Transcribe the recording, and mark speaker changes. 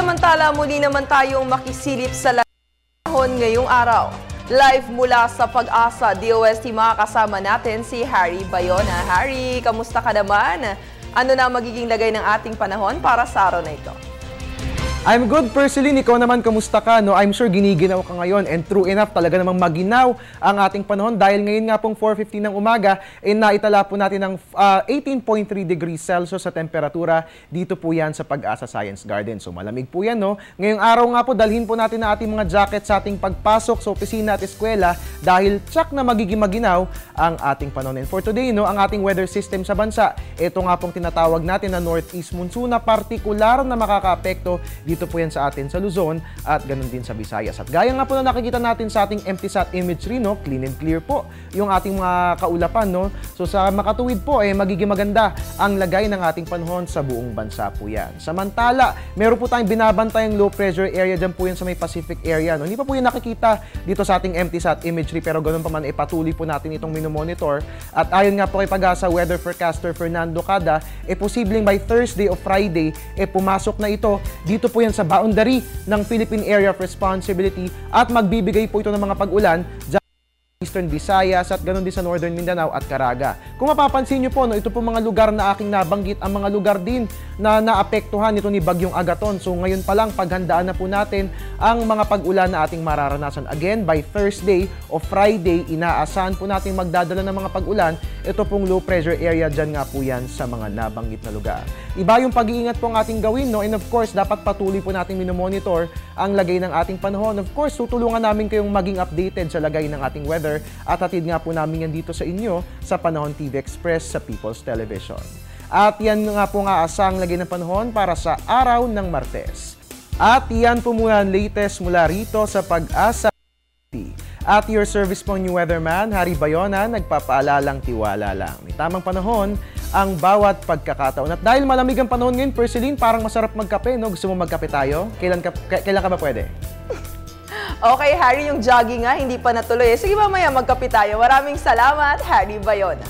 Speaker 1: Samantala, muli naman tayong makisilip sa panahon ngayong araw. Live mula sa Pag-asa DOST, makakasama natin si Harry Bayona. Harry, kamusta ka naman? Ano na magiging lagay ng ating panahon para sa araw na ito?
Speaker 2: I'm good, Perceline. Ikaw naman, kamusta ka? No? I'm sure giniginaw ka ngayon, and true enough, talaga namang maginaw ang ating panahon dahil ngayon nga pong 4:50 ng umaga, naitala po natin ng 18.3 degrees Celsius sa temperatura. Dito po yan sa Pag-asa Science Garden. So malamig po yan, no? Ngayong araw nga po, dalhin po natin ang ating mga jacket sa ating pagpasok sa opisina at eskwela dahil tsak na magiging maginaw ang ating panahon. And for today, no, ang ating weather system sa bansa, ito nga pong tinatawag natin na Northeast Monsoon na partikular na makakaapekto dito po yan sa atin sa Luzon at ganun din sa Visayas. At gaya nga po na nakikita natin sa ating MTSAT imagery, no, clean and clear po yung ating mga kaulapan, no. So sa makatuwid po, magiging maganda ang lagay ng ating panahon sa buong bansa po yan. Samantala, meron po tayong binabantayang low pressure area dyan po yan sa may Pacific area, no. Hindi pa po yan nakikita dito sa ating MTSAT imagery, pero ganun pa man, patuloy po natin itong minomonitor. At ayon nga po kay Pag-asa weather forecaster Fernando Cada, posibleng by Thursday o Friday, pumasok na ito dito po yan sa boundary ng Philippine Area of Responsibility at magbibigay po ito ng mga pag-ulan dyan sa Eastern Visayas at ganoon din sa Northern Mindanao at Caraga. Kung mapapansin nyo po, no, ito po mga lugar na aking nabanggit, ang mga lugar din na naapektuhan nito ni Bagyong Agaton. So ngayon pa lang, paghandaan na po natin ang mga pag-ulan na ating mararanasan. Again, by Thursday o Friday, inaasahan po natin magdadala ng mga pag-ulan. Ito pong low pressure area, dyan nga po yan sa mga nabanggit na lugar. Iba yung pag-iingat po ang ating gawin, no? And of course, dapat patuloy po nating minomonitor ang lagay ng ating panahon. Of course, tutulungan namin kayong maging updated sa lagay ng ating weather at hatid nga po namin yan dito sa inyo sa Panahon TV Express sa People's Television. At yan nga po nga asang lagay ng panahon para sa araw ng Martes. At yan po muna ang latest mula rito sa Pag-asa. At your service po new weatherman, Harry Bayona, nagpapaalalang tiwala lang. May tamang panahon ang bawat pagkakataon. At dahil malamig ang panahon ngayon, Perceline, parang masarap magkape, no? Gusto mo magkape tayo? Kailan ka ba pwede?
Speaker 1: Okay, Harry, yung jogging nga, hindi pa natuloy. Sige, mamaya magkape tayo. Maraming salamat, Harry Bayona.